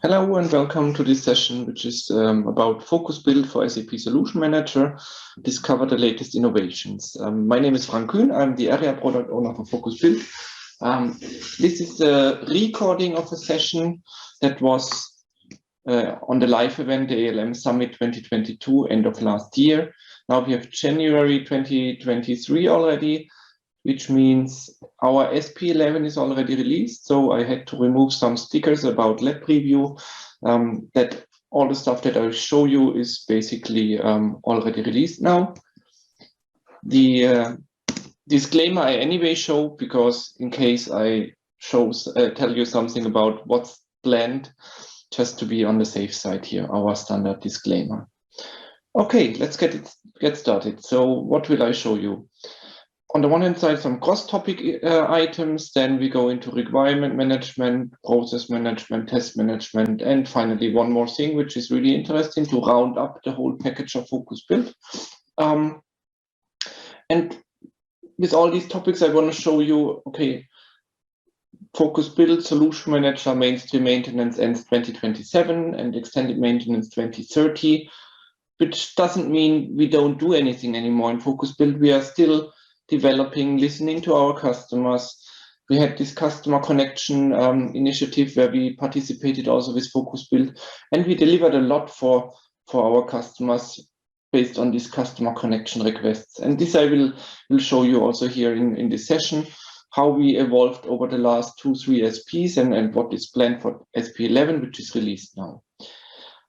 Hello and welcome to this session, which is about focus build for SAP Solution Manager. Discover the latest innovations. My name is Frank Kühn. I'm the area product owner for Focus Build. This is a recording of a session that was on the live event, the ALM Summit 2022, end of last year. Now we have January 2023 already, which means our SP11 is already released. So I had to remove some stickers about lab preview. That all the stuff that I show you is basically already released now. The disclaimer I anyway show, because in case I tell you something about what's planned, just to be on the safe side here, our standard disclaimer. Okay, let's get started. So what will I show you? On the one hand side, some cross-topic items, then we go into requirement management, process management, test management, and finally one more thing, which is really interesting to round up the whole package of Focus Build. And with all these topics, I want to show you, okay, Focus Build, Solution Manager, mainstream maintenance ends 2027 and extended maintenance 2030, which doesn't mean we don't do anything anymore in Focus Build. We are still developing, listening to our customers. We had this customer connection initiative where we participated also with Focus Build, and we delivered a lot for our customers based on these customer connection requests. And this I will show you also here in this session, how we evolved over the last 2-3 SPs and what is planned for SP11, which is released now.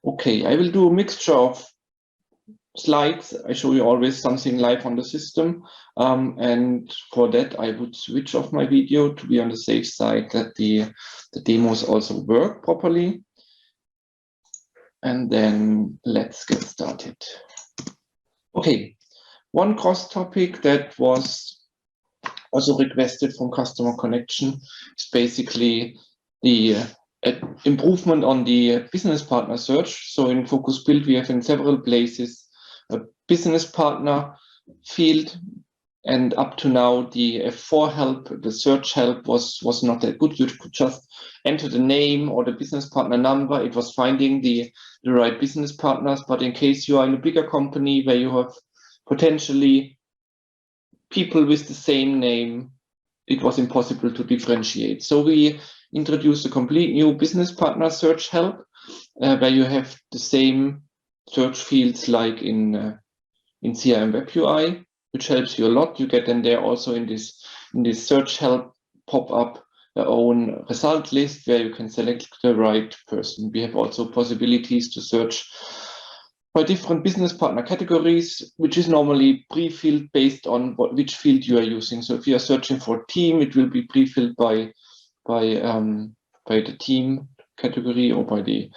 Okay, I will do a mixture of slides. I show you always something live on the system, and for that I would switch off my video to be on the safe side that the demos also work properly. And then let's get started. Okay, one cross topic that was also requested from customer connection is basically the improvement on the business partner search. So in Focus Build we have in several places a business partner field, and up to now the F4 help, the search help was not that good. You could just enter the name or the business partner number. It was finding the right business partners, but in case you are in a bigger company where you have potentially people with the same name, it was impossible to differentiate. So we introduced a complete new business partner search help where you have the same search fields like in CRM Web UI, which helps you a lot. You get then there also in this search help pop up your own result list where you can select the right person. We have also possibilities to search by different business partner categories, which is normally pre-filled based on which field you are using. So if you are searching for a team, it will be pre-filled by the team category or by the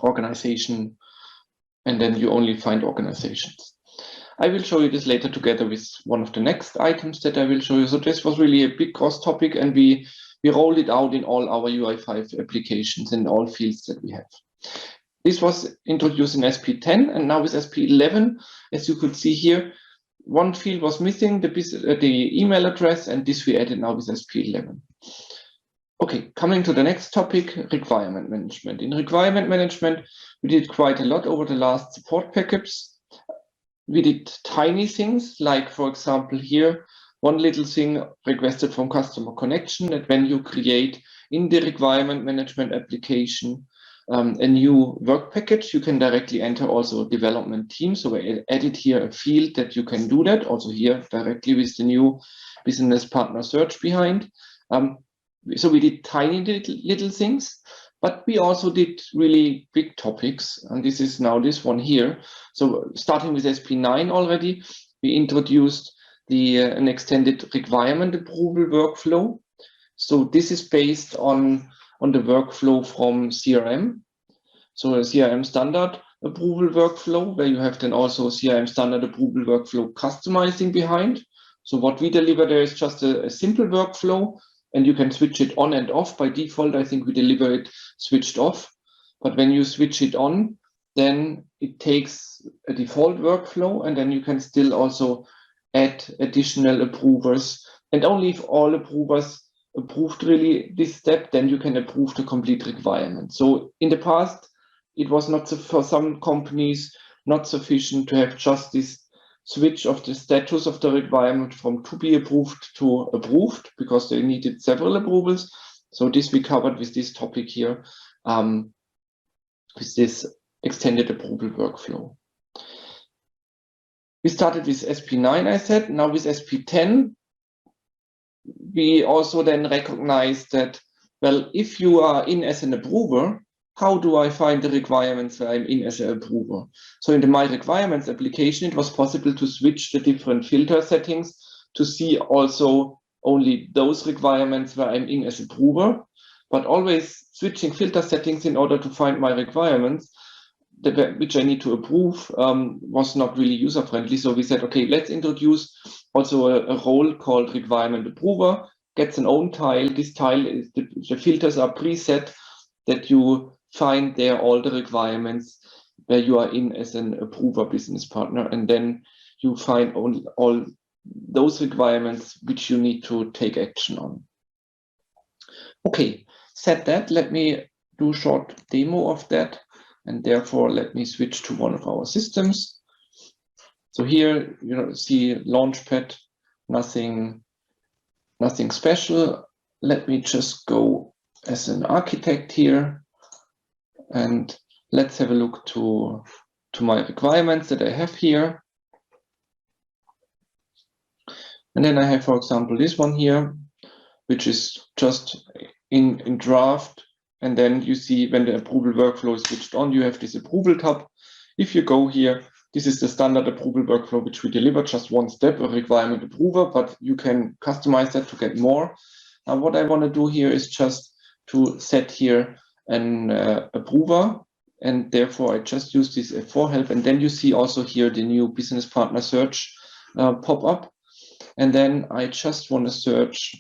organization, and then you only find organizations. I will show you this later together with one of the next items that I will show you. So this was really a big cross topic, and we rolled it out in all our UI5 applications in all fields that we have. This was introduced in SP10, and now with SP11, as you could see here, one field was missing, the email address, and this we added now with SP11. Okay, coming to the next topic, requirement management. In requirement management, we did quite a lot over the last support packages. We did tiny things, like, for example, here, one little thing requested from customer connection, that when you create in the requirement management application a new work package, you can directly enter also a development team. So we added here a field that you can do that, also here directly with the new business partner search behind. So we did tiny little things, but we also did really big topics, and this is now this one here. So starting with SP9 already, we introduced an extended requirement approval workflow. So this is based on the workflow from CRM. So a CRM standard approval workflow, where you have then also CRM standard approval workflow customizing behind. So what we deliver there is just a simple workflow, and you can switch it on and off. By default, I think we deliver it switched off. But when you switch it on, then it takes a default workflow, and then you can still also add additional approvers. And only if all approvers approved really this step, then you can approve the complete requirement. So in the past, it was not for some companies not sufficient to have just this switch of the status of the requirement from to be approved to approved, because they needed several approvals. So this we covered with this topic here, with this extended approval workflow. We started with SP9, I said. Now with SP10, we also then recognize that, well, if you are in as an approver, how do I find the requirements where I'm in as an approver? So in the My Requirements application, it was possible to switch the different filter settings to see also only those requirements where I'm in as approver, but always switching filter settings in order to find my requirements, which I need to approve, was not really user-friendly. So we said, okay, let's introduce also a role called Requirement Approver, gets an own tile. This tile is the filters are preset that you find there all the requirements where you are in as an approver business partner, and then you find only all those requirements which you need to take action on. Okay, said that, let me do a short demo of that, and therefore let me switch to one of our systems. So here you see Launchpad, nothing special. Let me just go as an architect here, and let's have a look to my requirements that I have here. And then I have, for example, this one here, which is just in draft. And then you see when the approval workflow is switched on, you have this approval tab. If you go here, this is the standard approval workflow, which we deliver, just one step, a requirement approver, but you can customize that to get more. Now, what I want to do here is just to set here an approver, and therefore I just use this F4 help. And then you see also here the new business partner search pop up. And then I just want to search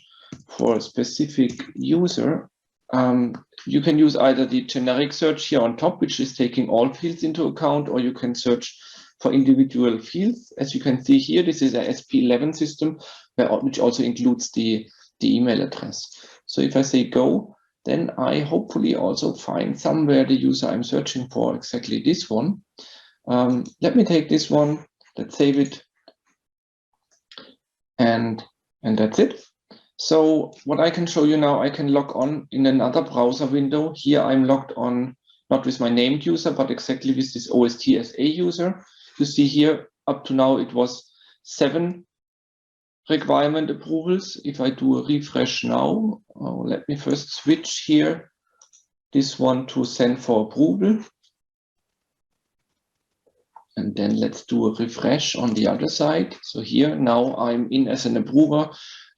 for a specific user. You can use either the generic search here on top, which is taking all fields into account, or you can search for individual fields. As you can see here, this is a SP11 system, which also includes the email address. So if I say go, then I hopefully also find somewhere the user I'm searching for, exactly this one. Let me take this one, let's save it, and that's it. So what I can show you now, I can log on in another browser window. Here I'm logged on, not with my named user, but exactly with this OSTSA user. You see here, up to now, it was 7 requirement approvals. If I do a refresh now, let me first switch here, this one to send for approval. And then let's do a refresh on the other side. So here, now I'm in as an approver.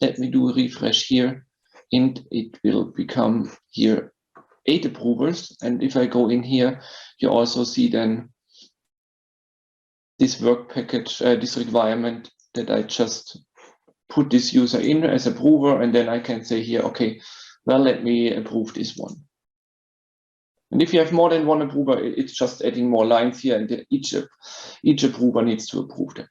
Let me do a refresh here, and it will become here 8 approvers. And if I go in here, you also see then this work package, this requirement that I just put this user in as approver, and then I can say here, okay, well, let me approve this one. And if you have more than one approver, it's just adding more lines here, and each approver needs to approve that.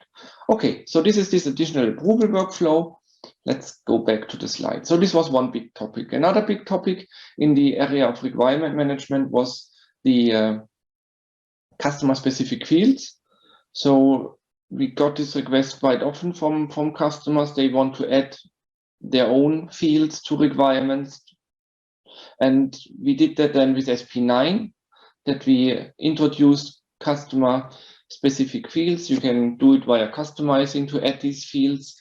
Okay, so this is this additional approval workflow. Let's go back to the slide. So this was one big topic. Another big topic in the area of requirement management was the customer-specific fields. So we got this request quite often from customers. They want to add their own fields to requirements. And we did that then with SP9, that we introduced customer-specific fields. You can do it via customizing to add these fields.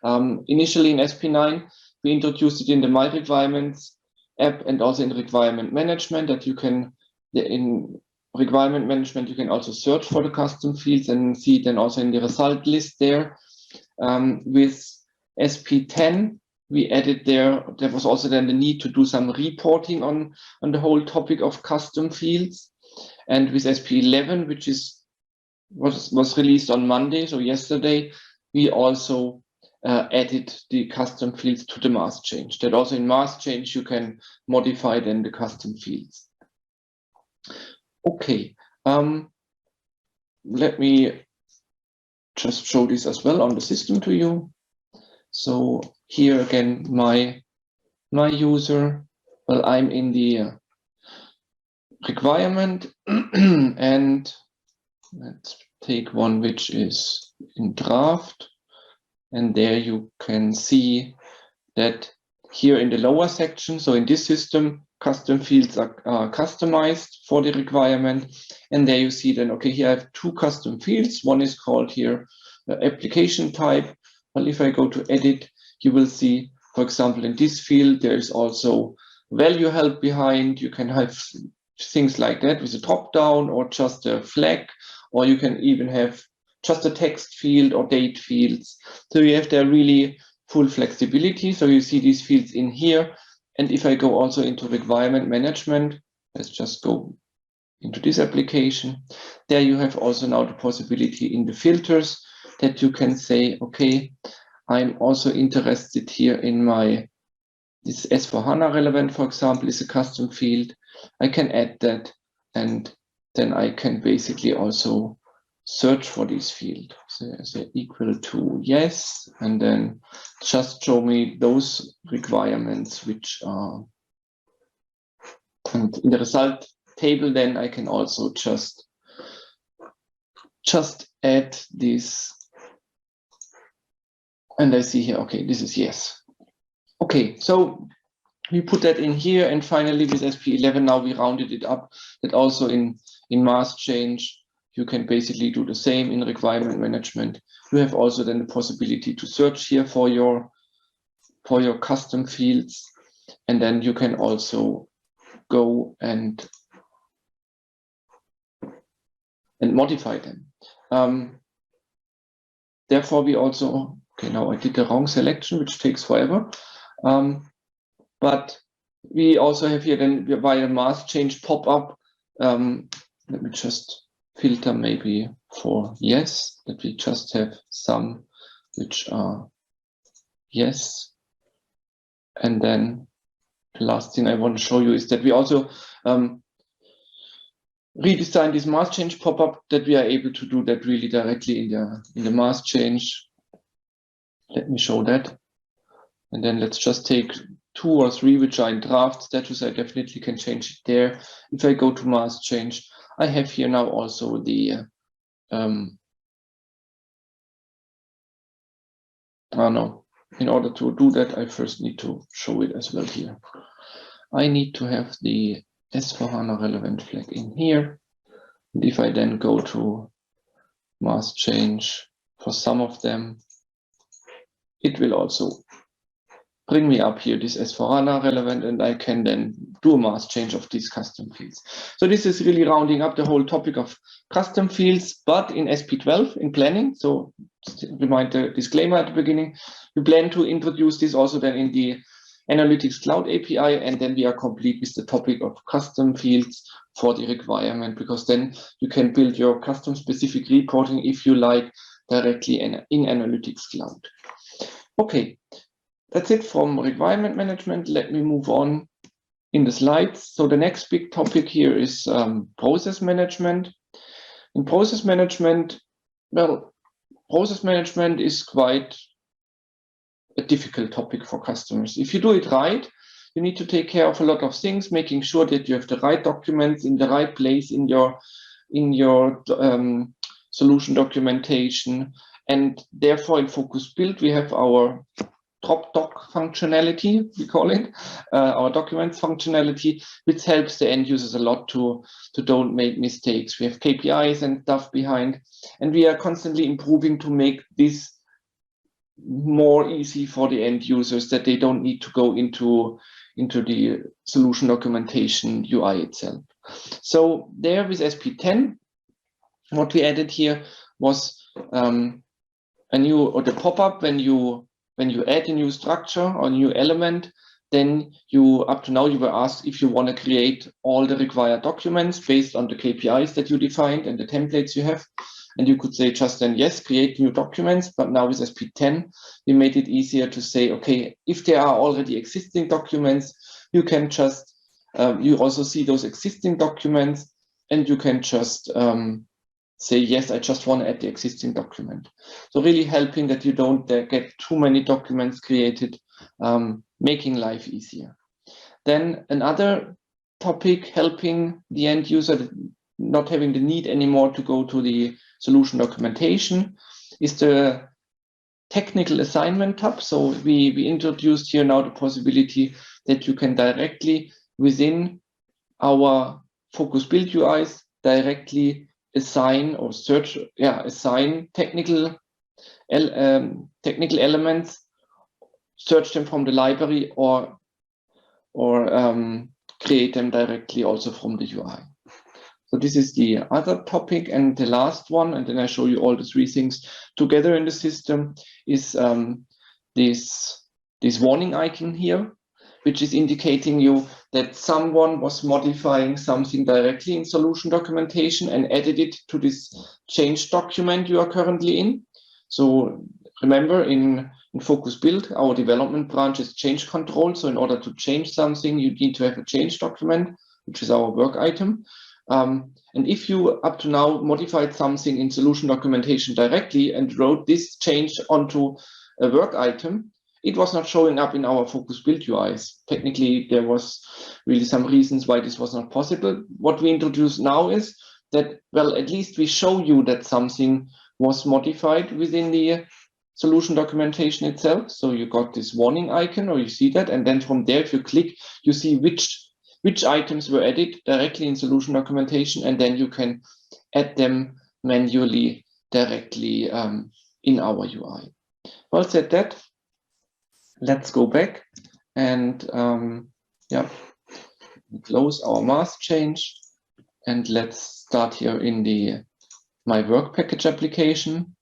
Initially in SP9, we introduced it in the My Requirements app and also in requirement management, that you can, in requirement management, you can also search for the custom fields and see it then also in the result list there. With SP10, we added there was also then the need to do some reporting on the whole topic of custom fields. And with SP11, which was released on Monday, so yesterday, we also added the custom fields to the mass change. That also in mass change, you can modify then the custom fields. Okay, let me just show this as well on the system to you. So here again, my my user? Well, I'm in the requirement and let's take one which is in draft. And there you can see that here in the lower section, so in this system, custom fields are customized for the requirement. And there you see then, okay, here I have two custom fields. One is called here application type. Well, if I go to edit, you will see, for example, in this field, there is also value held behind. You can have things like that with a drop down or just a flag, or you can even have just a text field or date fields. So you have there really full flexibility. So you see these fields in here. And if I go also into requirement management, let's just go into this application. There you have also now the possibility in the filters that you can say, okay, I'm also interested here in my, this S4HANA relevant, for example, is a custom field. I can add that, and then I can basically also search for this field. So I say equal to yes, and then just show me those requirements which are, and in the result table, then I can also just add this. And I see here, okay, this is yes. Okay, so we put that in here, and finally with SP11 now we rounded it up that also in mass change you can basically do the same in requirement management. You have also then the possibility to search here for your custom fields, and then you can also go and modify them. Therefore we also, okay, now I did the wrong selection, which takes forever. But we also have here then via mass change pop-up. Let me just filter maybe for yes, that we just have some which are yes. And then the last thing I want to show you is that we also redesign this mass change pop-up, that we are able to do that really directly in the mass change. Let me show that. And then let's just take 2 or 3 which are in draft status. I definitely can change it there. If I go to mass change, I have here now also the no. In order to do that, I first need to show it as well here. I need to have the S4HANA relevant flag in here. And if I then go to mass change for some of them, it will also bring me up here this S4HANA relevant, and I can then do a mass change of these custom fields. So this is really rounding up the whole topic of custom fields, but in SP12 in planning. So remind the disclaimer at the beginning, we plan to introduce this also then in the Analytics Cloud API, and then we are complete with the topic of custom fields for the requirement, because then you can build your custom specific reporting, if you like, directly in Analytics Cloud. Okay, that's it from requirement management. Let me move on in the slides. So the next big topic here is process management. In process management, well, process management is quite a difficult topic for customers. If you do it right, you need to take care of a lot of things, making sure that you have the right documents in the right place in your solution documentation. And therefore in Focus Build, we have our drop doc functionality, we call it, our documents functionality, which helps the end users a lot to don't make mistakes. We have KPIs and stuff behind, and we are constantly improving to make this more easy for the end users, that they don't need to go into the solution documentation UI itself. So there with SP10, what we added here was a new, or the pop-up when you add a new structure or a new element, then you, up to now, you were asked if you want to create all the required documents based on the KPIs that you defined and the templates you have. And you could say just then, yes, create new documents. But now with SP10, we made it easier to say, okay, if there are already existing documents, you can just, you also see those existing documents, and you can just say, yes, I just want to add the existing document. So really helping that you don't get too many documents created making life easier. Then another topic helping the end user, not having the need anymore to go to the solution documentation, is the technical assignment tab. So we introduced here now the possibility that you can directly within our Focus Build UIs directly assign or assign technical elements, search them from the library, or create them directly also from the UI. So this is the other topic, and the last one, and then I show you all the three things together in the system, is this warning icon here, which is indicating you that someone was modifying something directly in solution documentation and added it to this change document you are currently in. So remember, in Focus Build, our development branch is change control. So in order to change something, you need to have a change document, which is our work item. And if you up to now modified something in solution documentation directly and wrote this change onto a work item, it was not showing up in our Focus Build UIs. Technically, there was really some reasons why this was not possible. What we introduce now is that, well, at least we show you that something was modified within the solution documentation itself. So you got this warning icon, or you see that, and then from there, if you click, you see which items were added directly in solution documentation, and then you can add them manually directly in our UI. Well said that. Let's go back and close our mask change, and let's start here in the My Work Package application.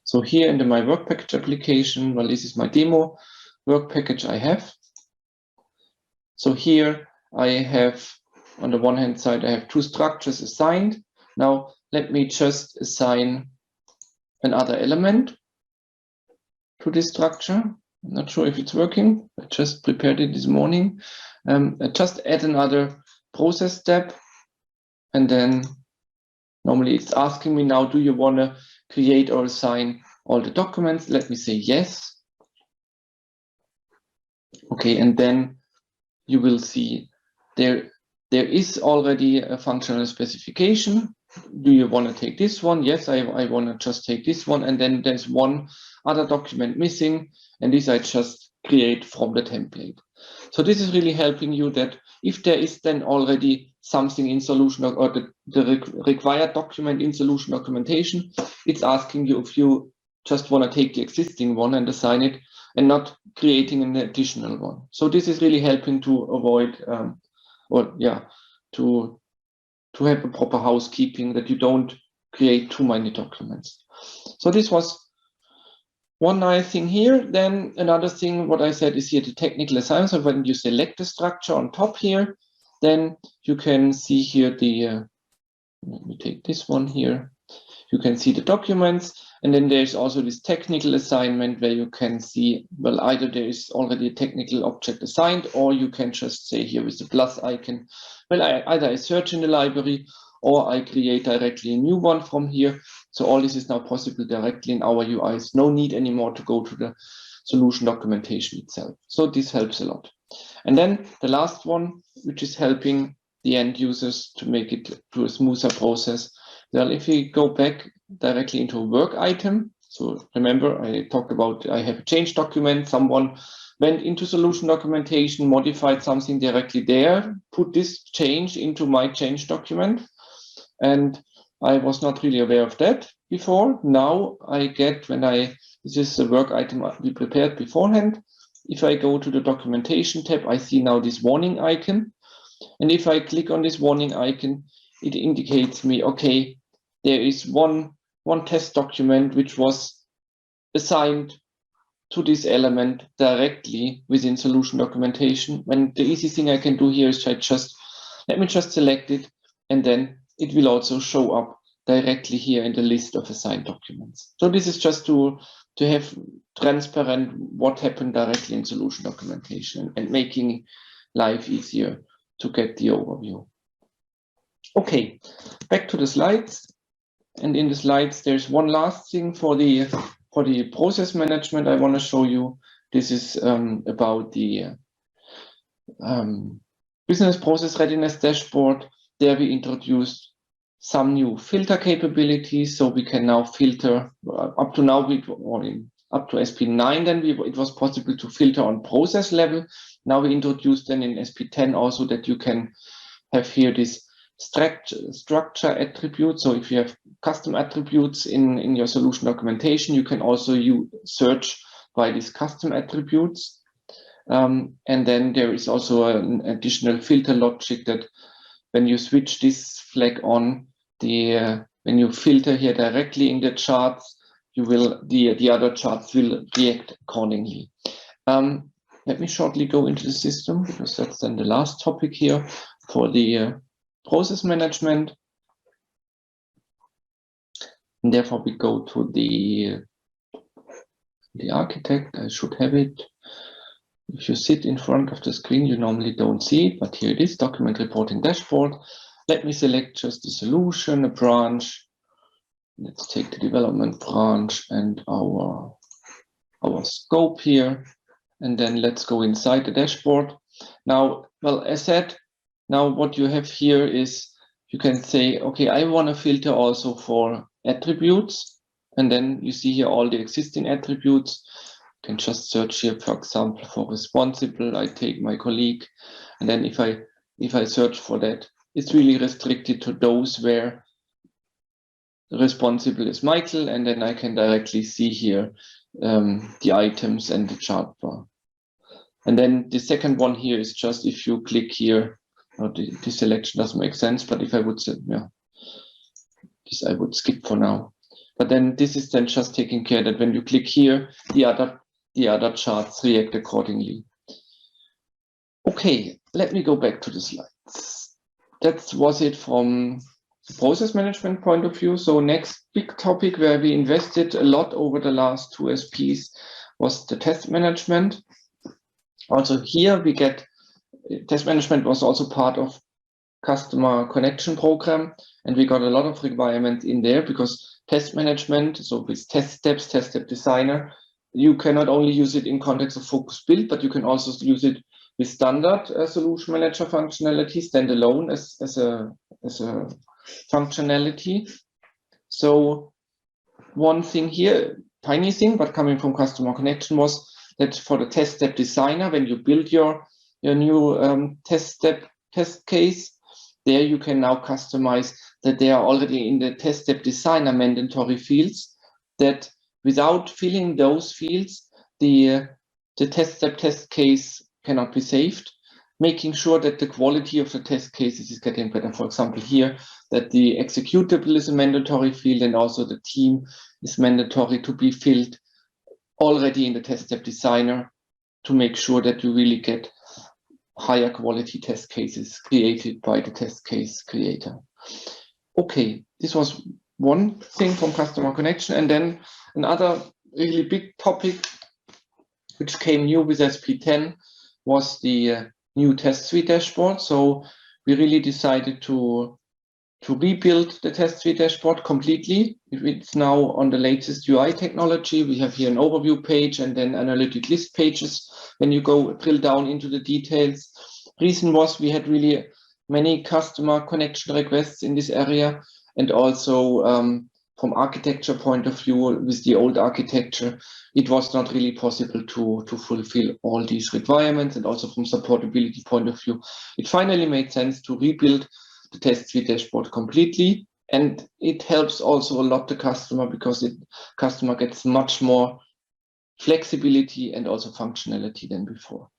So here in the My Work Package application, well, this is my demo work package I have. So here I have, on the one hand side, I have two structures assigned. Now let me just assign another element to this structure. I'm not sure if it's working. I just prepared it this morning. I just add another process step, and then normally it's asking me now, do you want to create or assign all the documents? Let me say yes. Okay, and then you will see there is already a functional specification. Do you want to take this one? Yes, I want to just take this one. And then there's one other document missing, and this I just create from the template. So this is really helping you that if there is then already something in solution or the required document in solution documentation, it's asking you if you just want to take the existing one and assign it and not creating an additional one. So this is really helping to avoid to have a proper housekeeping, that you don't create too many documents. So this was one nice thing here. Then another thing, what I said is here the technical assignment. So when you select the structure on top here, then you can see here the, let me take this one here. You can see the documents, and then there's also this technical assignment where you can see, well, either there is already a technical object assigned, or you can just say here with the plus icon, well, either I search in the library or I create directly a new one from here. So all this is now possible directly in our UIs. No need anymore to go to the solution documentation itself. So this helps a lot. And then the last one, which is helping the end users to make it to a smoother process. Well, if we go back directly into a work item, so remember I talked about I have a change document, someone went into solution documentation, modified something directly there, put this change into my change document, and I was not really aware of that before. Now I get, this is a work item we prepared beforehand. If I go to the documentation tab, I see now this warning icon. And if I click on this warning icon, it indicates me, okay, there is one test document which was assigned to this element directly within solution documentation. And the easy thing I can do here is let me just select it, and then it will also show up directly here in the list of assigned documents. So this is just to have transparent what happened directly in solution documentation and making life easier to get the overview. Okay, back to the slides. And in the slides, there's one last thing for the process management I want to show you. This is about the business process readiness dashboard. There we introduced some new filter capabilities, so we can now filter up to now up to SP9. Then it was possible to filter on process level. Now we introduced then in SP10 also that you can have here this structure attribute. So if you have custom attributes in your solution documentation, you can also search by these custom attributes. And then there is also an additional filter logic that when you switch this flag on, when you filter here directly in the charts, the other charts will react accordingly. Let me shortly go into the system, because that's then the last topic here for the process management. And therefore we go to the architect. I should have it. If you sit in front of the screen, you normally don't see it, but here it is, document reporting dashboard. Let me select just the solution, a branch. Let's take the development branch and our scope here. And then let's go inside the dashboard. Now, well, as said, now what you have here is you can say, okay, I want to filter also for attributes. And then you see here all the existing attributes. You can just search here, for example, for responsible. I take my colleague. And then if I search for that, it's really restricted to those where responsible is Michael. And then I can directly see here the items and the chart bar. And then the second one here is just if you click here, the selection doesn't make sense, but if I would say, yeah, this I would skip for now. But then this is then just taking care that when you click here, the other charts react accordingly. Okay, let me go back to the slides. That was it from the process management point of view. So next big topic where we invested a lot over the last 2 SPs was the test management. Also here we get, test management was also part of customer connection program, and we got a lot of requirements in there because test management, so with test step designer, you cannot only use it in context of focus build, but you can also use it with standard solution manager functionality standalone as a functionality. So one thing here, tiny thing, but coming from customer connection, was that for the test step designer, when you build your new test case, there you can now customize that they are already in the test step designer mandatory fields, that without filling those fields, the test step test case cannot be saved, making sure that the quality of the test cases is getting better. For example, here, that the executable is a mandatory field and also the team is mandatory to be filled already in the test step designer to make sure that you really get higher quality test cases created by the test case creator. Okay, this was one thing from customer connection. And then another really big topic which came new with SP10 was the new test suite dashboard. So we really decided to rebuild the test suite dashboard completely. It's now on the latest UI technology. We have here an overview page and then analytic list pages when you go drill down into the details. Reason was we had really many customer connection requests in this area, and also from architecture point of view, with the old architecture, it was not really possible to fulfill all these requirements, and also from supportability point of view, it finally made sense to rebuild the test suite dashboard completely. And it helps also a lot the customer, because customer gets much more flexibility and also functionality than before.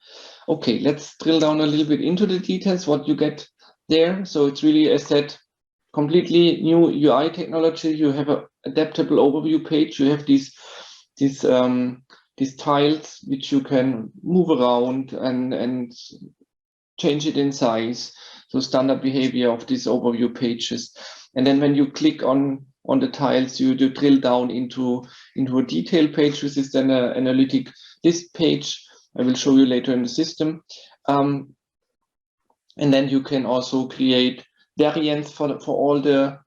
Okay, let's drill down a little bit into the details, what you get there. So it's really, as said, completely new UI technology. You have an adaptable overview page. You have these tiles which you can move around and change it in size. So standard behavior of these overview pages. And then when you click on the tiles, you drill down into a detail page, which is then an analytic list page. I will show you later in the system. And then you can also create variants for all the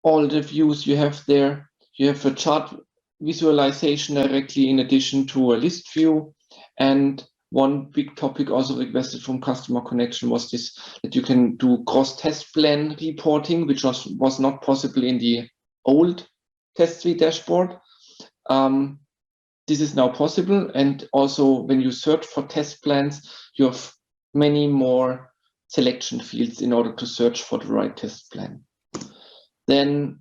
all the views you have there. You have a chart visualization directly in addition to a list view. And one big topic also requested from Customer Connection was this, that you can do cross-test plan reporting, which was not possible in the old test suite dashboard. This is now possible. And also when you search for test plans, you have many more selection fields in order to search for the right test plan. Then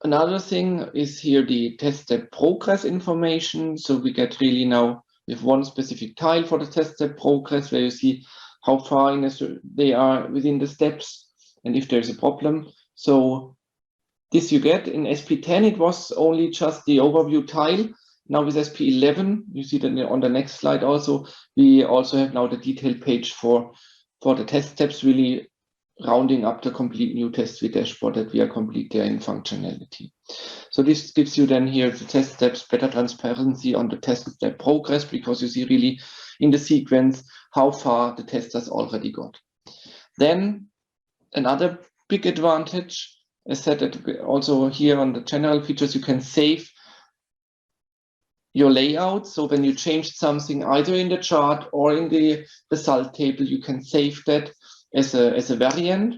another thing is here the test step progress information. So we get really now with one specific tile for the test step progress, where you see how far they are within the steps and if there's a problem. So this you get in SP10, it was only just the overview tile. Now with SP11, you see that on the next slide also, we also have now the detailed page for the test steps, really rounding up the complete new test suite dashboard that we are complete there in functionality. So this gives you then here the test steps, better transparency on the test step progress, because you see really in the sequence how far the testers already got. Then another big advantage, as said that also here on the general features, you can save your layout. So when you changed something either in the chart or in the result table, you can save that as a variant,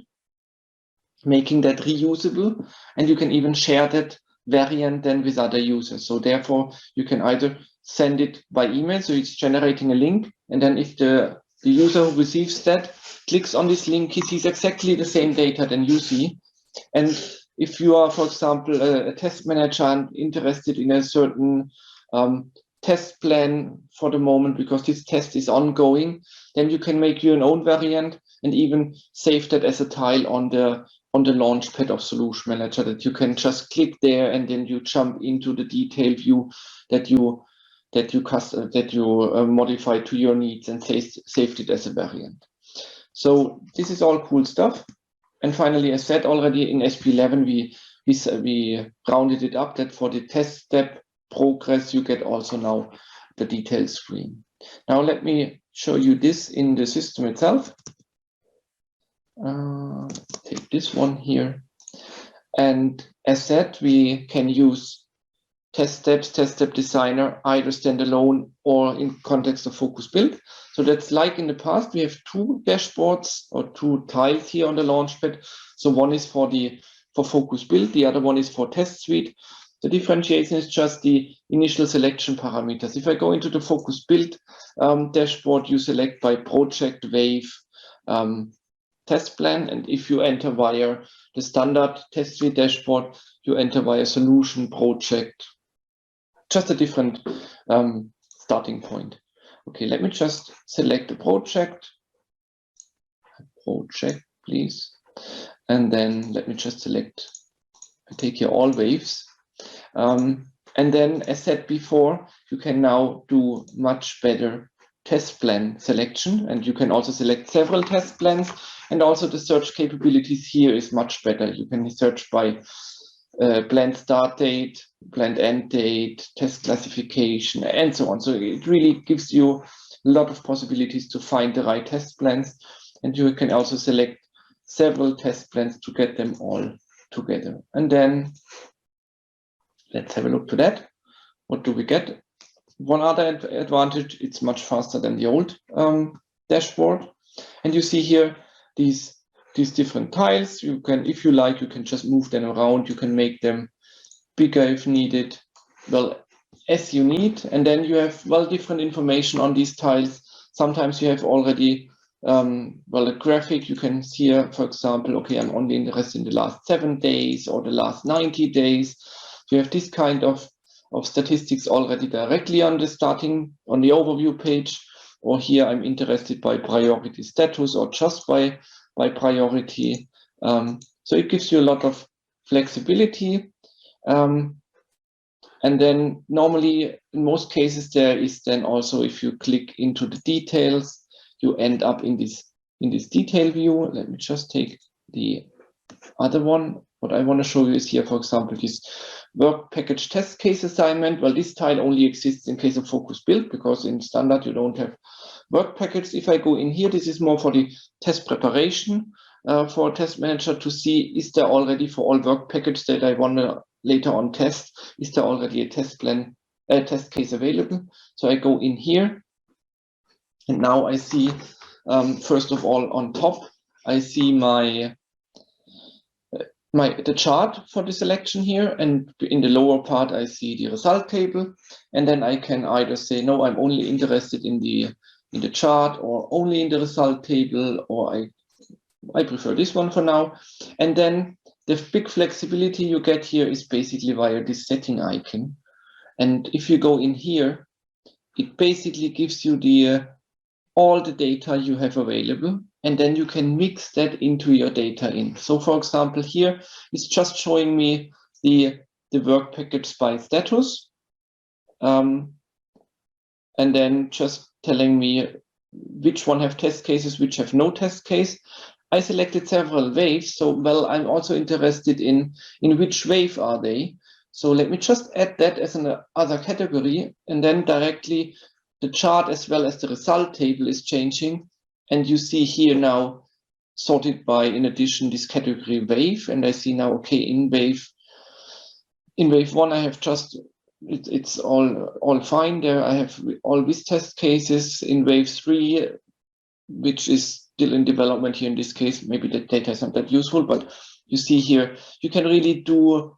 making that reusable, and you can even share that variant then with other users. So therefore, you can either send it by email, so it's generating a link, and then if the user who receives that clicks on this link, he sees exactly the same data than you see. And if you are, for example, a test manager and interested in a certain test plan for the moment, because this test is ongoing, then you can make your own variant and even save that as a tile on the launch pad of Solution Manager, that you can just click there and then you jump into the detail view that you modify to your needs and saved it as a variant. So this is all cool stuff. And finally, as said already in SP11, we rounded it up that for the test step progress, you get also now the detail screen. Now let me show you this in the system itself. Take this one here. And as said, we can use test step designer, either standalone or in context of focus build. So that's like in the past, we have two dashboards or two tiles here on the launchpad. So one is for focus build, the other one is for test suite. The differentiation is just the initial selection parameters. If I go into the focus build dashboard, you select by project, wave, test plan. And if you enter via the standard test suite dashboard, you enter via solution, project, just a different starting point. Okay, let me just select the project, please. And then let me just select, I take here all waves. And then, as said before, you can now do much better test plan selection, and you can also select several test plans, and also the search capabilities here is much better. You can search by planned start date, planned end date, test classification, and so on. So it really gives you a lot of possibilities to find the right test plans, and you can also select several test plans to get them all together. And then let's have a look to that. What do we get? One other advantage, it's much faster than the old dashboard. And you see here these different tiles. You can, if you like, you can just move them around. You can make them bigger if needed, well, as you need. And then you have, well, different information on these tiles. Sometimes you have already, well, a graphic. You can see here, for example, okay, I'm only interested in the last 7 days or the last 90 days. You have this kind of statistics already directly on the overview page, or here I'm interested by priority status or just by priority. So it gives you a lot of flexibility. And then normally in most cases there is then also, if you click into the details, you end up in this detail view. Let me just take the other one. What I want to show you is here, for example, this work package test case assignment. Well, this tile only exists in case of focus build, because in standard you don't have work package. If I go in here, this is more for the test preparation for Test Manager to see, is there already for all work package that I want to later on test, is there already a test plan, a test case available? So I go in here, and now I see, first of all, on top, I see the chart for the selection here, and in the lower part I see the result table, and then I can either say, no, I'm only interested in the chart, or only in the result table, or I prefer this one for now. And then the big flexibility you get here is basically via this setting icon. And if you go in here, it basically gives you all the data you have available, and then you can mix that into your data in. So for example, here it's just showing me the work package by status, and then just telling me which one have test cases, which have no test case. I selected several waves, so well, I'm also interested in which wave are they. So let me just add that as an other category, and then directly the chart as well as the result table is changing. And you see here now sorted by, in addition, this category wave. And I see now, okay, in wave 1, I have just, it's all fine there. I have all these test cases. In wave 3, which is still in development here in this case, maybe the data is not that useful, but you see here, you can really do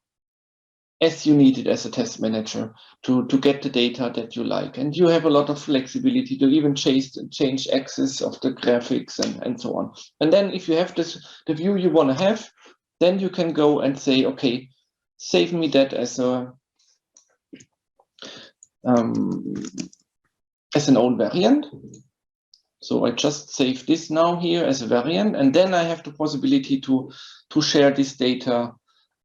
as you need it as a test manager to get the data that you like. And you have a lot of flexibility to even change axis of the graphics and so on. And then if you have the view you want to have, then you can go and say, okay, save me that as an old variant. So I just save this now here as a variant, and then I have the possibility to share this data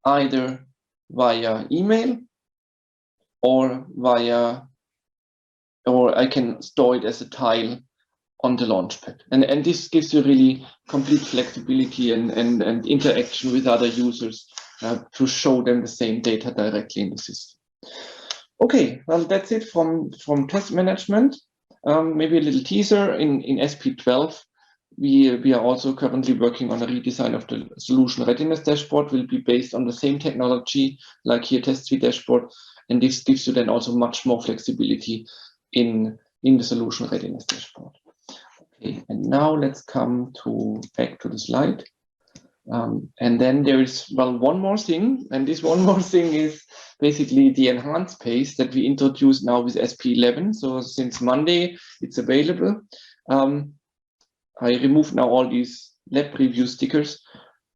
either via email or I can store it as a tile on the Launchpad. And this gives you really complete flexibility and interaction with other users to show them the same data directly in the system. Okay, well, that's it from test management. Maybe a little teaser in SP12. We are also currently working on a redesign of the solution readiness dashboard. Will be based on the same technology like here test suite dashboard, and this gives you then also much more flexibility in the solution readiness dashboard. Okay, and now let's come back to the slide. And then there is, well, one more thing, and this one more thing is basically the enhanced pace that we introduced now with SP11. So since Monday, it's available. I removed now all these lab preview stickers,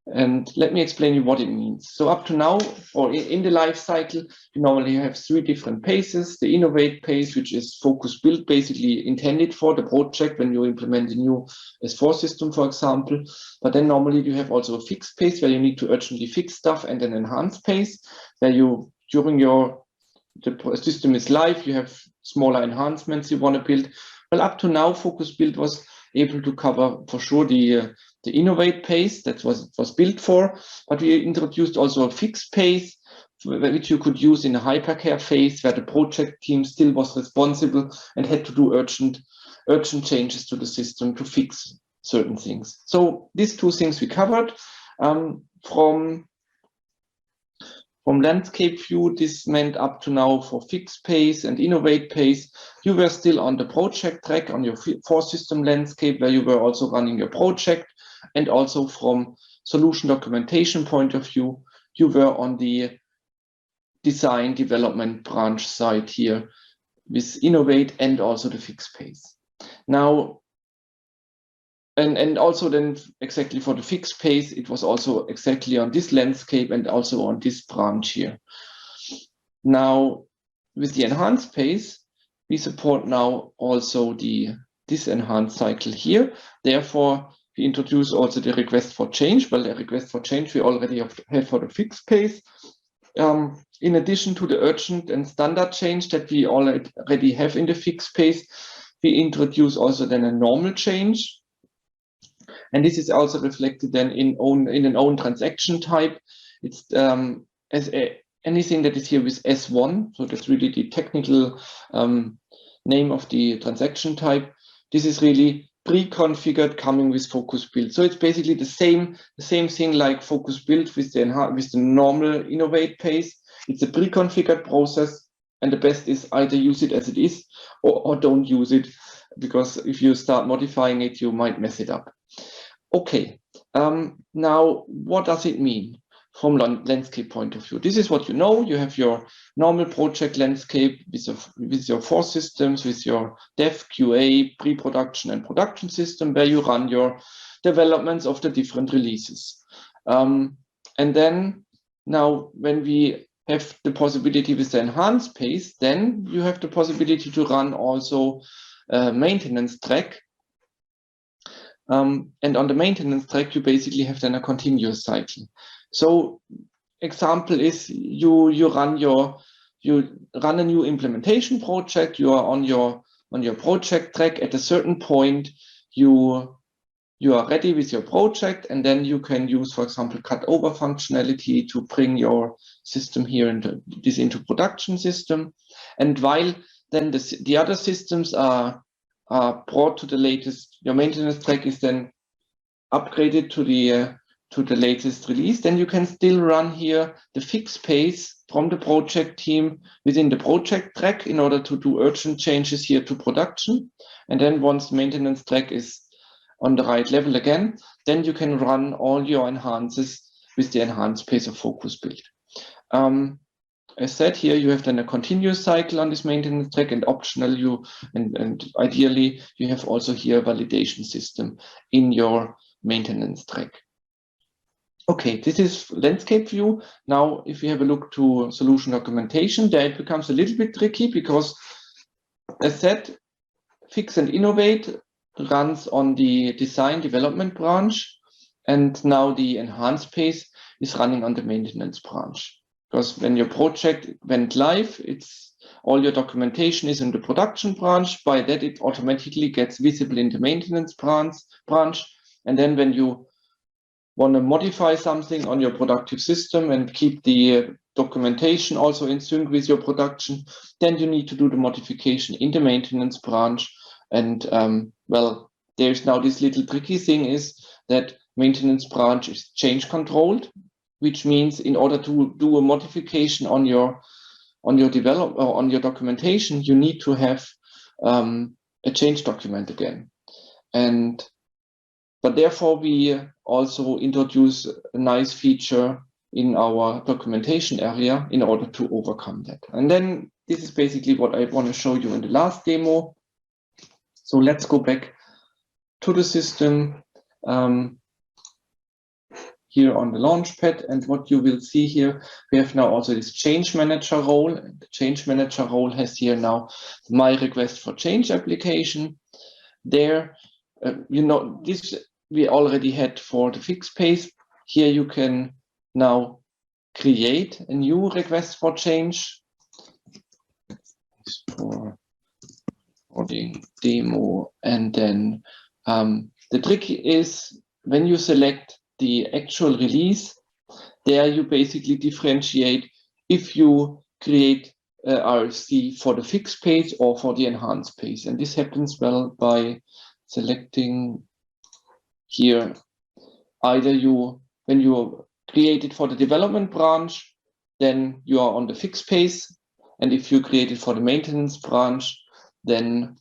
and let me explain you what it means. So up to now, or in the life cycle, you normally have 3 different paces. The innovate pace, which is focus build, basically intended for the project when you implement a new S4 system, for example. But then normally you have also a fixed pace where you need to urgently fix stuff, and an enhanced pace where you, during the system is live, you have smaller enhancements you want to build. Well, up to now, focus build was able to cover for sure the innovate pace that was built for, but we introduced also a fixed pace which you could use in a hypercare phase where the project team still was responsible and had to do urgent changes to the system to fix certain things. So these 2 things we covered. From landscape view, this meant up to now for fixed pace and innovate pace, you were still on the project track on your 4 system landscape where you were also running your project, and also from solution documentation point of view, you were on the design development branch side here with innovate and also the fixed pace. Now, and also then exactly for the fixed pace, it was also exactly on this landscape and also on this branch here. Now, with the enhanced pace, we support now also this enhanced cycle here. Therefore, we introduce also the request for change. Well, the request for change we already have for the fixed pace. In addition to the urgent and standard change that we already have in the fixed pace, we introduce also then a normal change. And this is also reflected then in an own transaction type. It's anything that is here with S1. So that's really the technical name of the transaction type. this is really pre-configured coming with focus build. So it's basically the same thing like focus build with the normal innovate pace. It's a pre-configured process, and the best is either use it as it is or don't use it, because if you start modifying it, you might mess it up. Okay, now what does it mean from landscape point of view? This is what you know. You have your normal project landscape with your 4 systems, with your dev, QA, pre-production and production system, where you run your developments of the different releases. And then now when we have the possibility with the enhanced pace, then you have the possibility to run also a maintenance track. And on the maintenance track, you basically have then a continuous cycle. So example is you run a new implementation project. You are on your project track. At a certain point, you are ready with your project, and then you can use, for example, cut over functionality to bring your system here into production system. And while then the other systems are brought to the latest, your maintenance track is then upgraded to the latest release, then you can still run here the fixed pace from the project team within the project track in order to do urgent changes here to production. And then once the maintenance track is on the right level again, then you can run all your enhances with the enhanced pace of focus build. As said, here you have then a continuous cycle on this maintenance track, and optional and ideally you have also here a validation system in your maintenance track. Okay, this is landscape view. Now, if we have a look to solution documentation, there it becomes a little bit tricky because, as said, fix and innovate runs on the design development branch, and now the enhanced pace is running on the maintenance branch. Because when your project went live, all your documentation is in the production branch. By that, it automatically gets visible in the maintenance branch. And then when you want to modify something on your productive system and keep the documentation also in sync with your production, then you need to do the modification in the maintenance branch. And well, there's now this little tricky thing is that maintenance branch is change controlled, which means in order to do a modification on your documentation, you need to have a change document again. But therefore, we also introduce a nice feature in our documentation area in order to overcome that. And then this is basically what I want to show you in the last demo. So let's go back to the system here on the Launchpad. And what you will see here, we have now also this change manager role. The change manager role has here now my request for change application. There, this we already had for the fixed pace. Here you can now create a new request for change for the demo. And then the trick is when you select the actual release, there you basically differentiate if you create RFC for the fixed pace or for the enhanced pace. And this happens well by selecting here either when you create it for the development branch, then you are on the fixed pace. And if you create it for the maintenance branch, then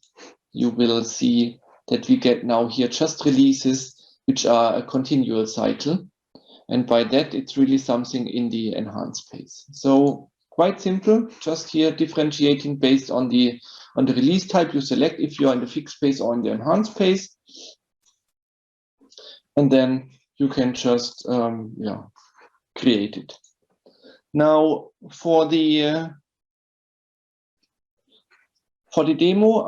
you will see that we get now here just releases which are a continual cycle. And by that, it's really something in the enhanced pace. So quite simple, just here differentiating based on the release type you select, if you are in the fixed pace or in the enhanced pace. And then you can just create it. Now for the demo,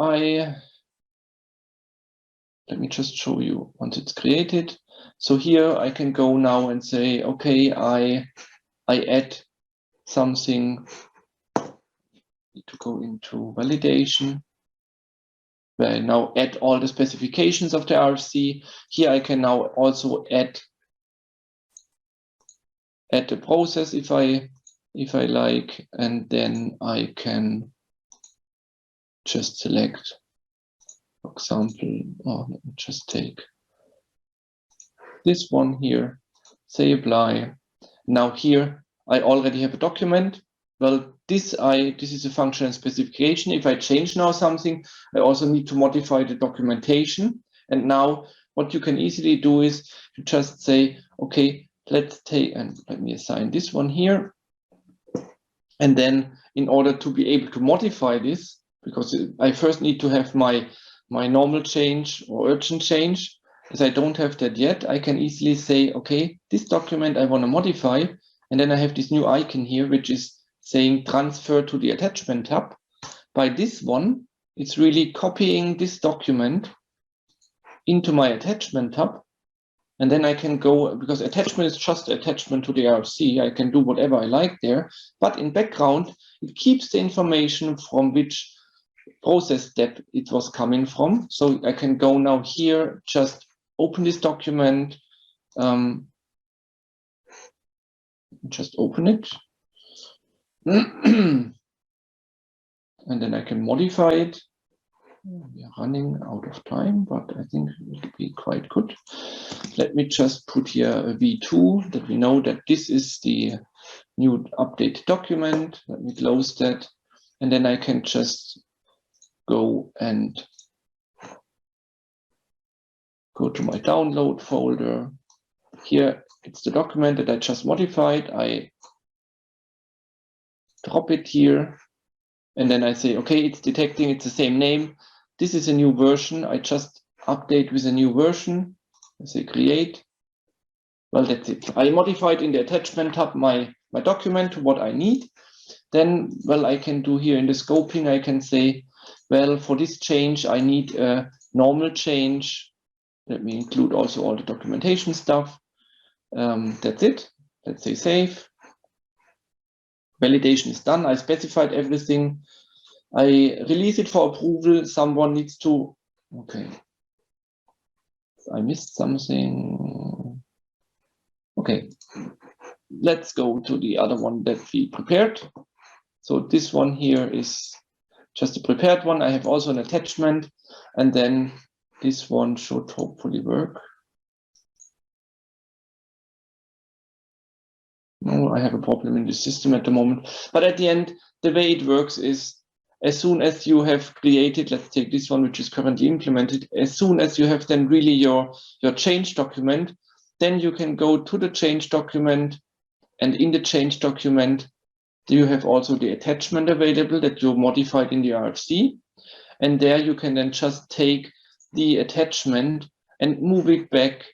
let me just show you once it's created. So here I can go now and say, okay, I add something. Need to go into validation, where I now add all the specifications of the RFC. Here I can now also add the process if I like, and then I can just select For example, let me just take this one here, say apply. Now here I already have a document. Well, this is a functional specification. If I change now something, I also need to modify the documentation. And now what you can easily do is to just say, okay, let's take, and let me assign this one here. And then in order to be able to modify this, because I first need to have my normal change or urgent change, as I don't have that yet, I can easily say, okay, this document I want to modify. And then I have this new icon here, which is saying transfer to the attachment tab. By this one, it's really copying this document into my attachment tab. And then I can go, because attachment is just attachment to the RFC, I can do whatever I like there. But in background, it keeps the information from which process step it was coming from. So I can go now here, just open this document, just open it. And then I can modify it. We are running out of time, but I think it will be quite good. Let me just put here a V2 that we know that this is the new updated document. Let me close that. And then I can just go and go to my download folder. Here, it's the document that I just modified. I drop it here. And then I say, okay, it's detecting, it's the same name. This is a new version. I just update with a new version. I say create. Well, that's it. I modified in the attachment tab my document to what I need. Then, well, I can do here in the scoping, I can say, well, for this change, I need a normal change. Let me include also all the documentation stuff. That's it. Let's say save. Validation is done. I specified everything. I release it for approval. Someone needs to, okay. I missed something. Okay. Let's go to the other one that we prepared. So this one here is just a prepared one. I have also an attachment, and then this one should hopefully work. No, I have a problem in the system at the moment. But at the end, the way it works is as soon as you have created, let's take this one, which is currently implemented, as soon as you have then really your change document, then you can go to the change document, and in the change document, you have also the attachment available that you modified in the RFC. And there you can then just take the attachment and move it back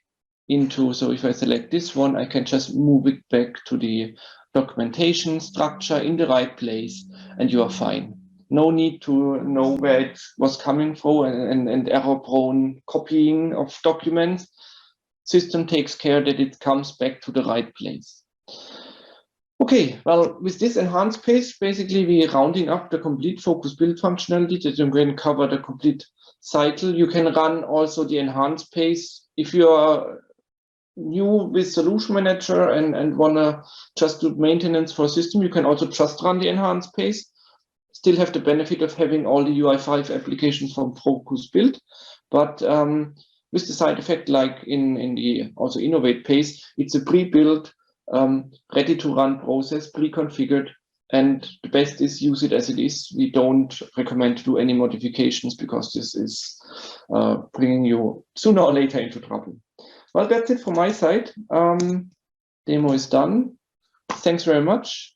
into, so if I select this one, I can just move it back to the documentation structure in the right place, and you are fine. No need to know where it was coming from and error-prone copying of documents. System takes care that it comes back to the right place. Okay, well, with this enhanced page, basically we're rounding up the complete focus build functionality that you can cover the complete cycle. You can run also the enhanced page if you are new with Solution Manager and want to just do maintenance for a system. You can also just run the enhanced page. Still have the benefit of having all the UI5 applications from Focus Build, but with the side effect, like in the also Innovate page, it's a pre-built, ready to run process, pre-configured, and the best is use it as it is. We don't recommend to do any modifications because this is bringing you sooner or later into trouble. Well, that's it from my side. Demo is done. Thanks very much.